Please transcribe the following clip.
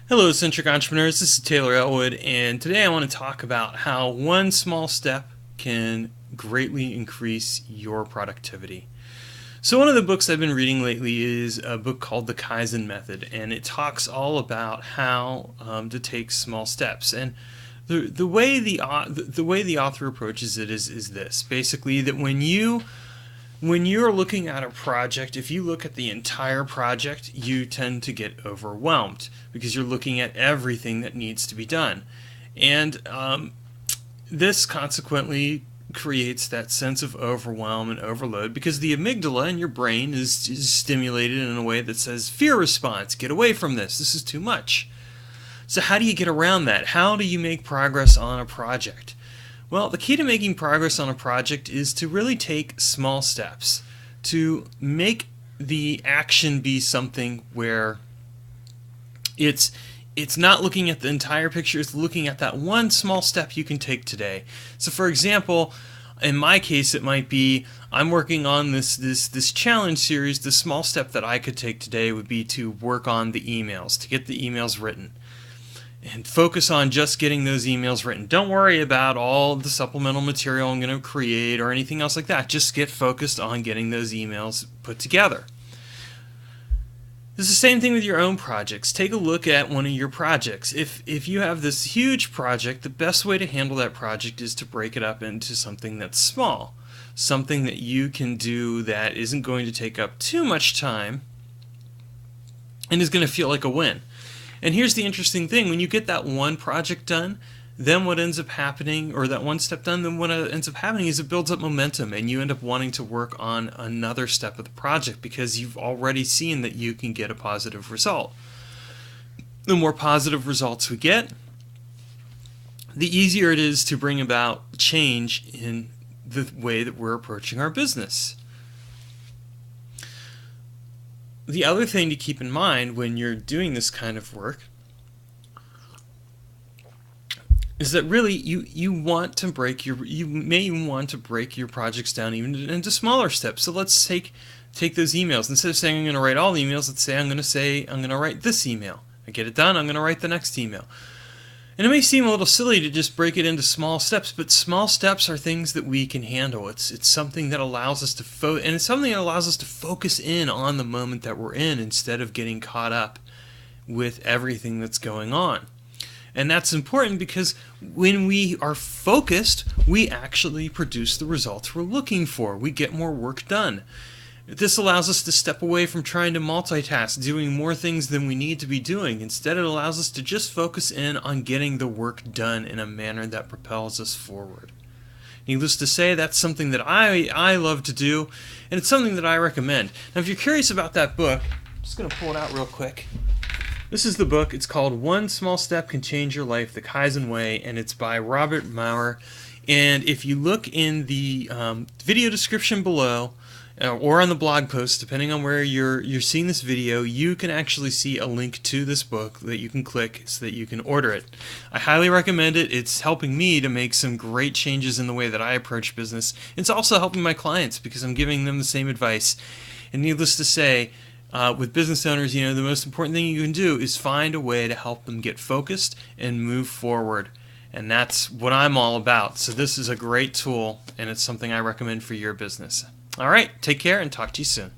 Hello, eccentric entrepreneurs. This is Taylor Elwood, and today I want to talk about how one small step can greatly increase your productivity. So, one of the books I've been reading lately is a book called The Kaizen Method, and it talks all about how to take small steps. And the way the author approaches it is this: basically, that when you're looking at a project, if you look at the entire project, you tend to get overwhelmed because you're looking at everything that needs to be done. And this consequently creates that sense of overwhelm and overload because the amygdala in your brain is stimulated in a way that says, fear response, get away from this is too much. So how do you get around that? How do you make progress on a project? Well, the key to making progress on a project is to really take small steps, to make the action be something where it's not looking at the entire picture, it's looking at that one small step you can take today. So for example, in my case it might be I'm working on this challenge series. The small step that I could take today would be to work on the emails, to get the emails written. And focus on just getting those emails written. Don't worry about all the supplemental material I'm going to create or anything else like that. Just get focused on getting those emails put together. It's the same thing with your own projects. Take a look at one of your projects. If you have this huge project, the best way to handle that project is to break it up into something that's small. Something that you can do that isn't going to take up too much time and is going to feel like a win. And here's the interesting thing: when you get that one project done, then what ends up happening, or that one step done, then what ends up happening is it builds up momentum, and you end up wanting to work on another step of the project because you've already seen that you can get a positive result. The more positive results we get, the easier it is to bring about change in the way that we're approaching our business. The other thing to keep in mind when you're doing this kind of work is that really you may want to break your projects down even into smaller steps. So let's take those emails. Instead of saying I'm going to write all the emails, let's say I'm going to write this email. I get it done, I'm going to write the next email. And it may seem a little silly to just break it into small steps, but small steps are things that we can handle. It's something that allows us to and it's something that allows us to focus in on the moment that we're in instead of getting caught up with everything that's going on. And that's important because when we are focused, we actually produce the results we're looking for. We get more work done. This allows us to step away from trying to multitask, doing more things than we need to be doing. Instead, it allows us to just focus in on getting the work done in a manner that propels us forward. Needless to say, that's something that I love to do, and it's something that I recommend. Now, if you're curious about that book, I'm just going to pull it out real quick. This is the book. It's called One Small Step Can Change Your Life, The Kaizen Way, and it's by Robert Maurer. And if you look in the video description below, or on the blog post, depending on where you're seeing this video, you can actually see a link to this book that you can click so that you can order it. I highly recommend it. It's helping me to make some great changes in the way that I approach business. It's also helping my clients because I'm giving them the same advice. And needless to say, with business owners, the most important thing you can do is find a way to help them get focused and move forward. And that's what I'm all about. So this is a great tool, and it's something I recommend for your business. All right, take care and talk to you soon.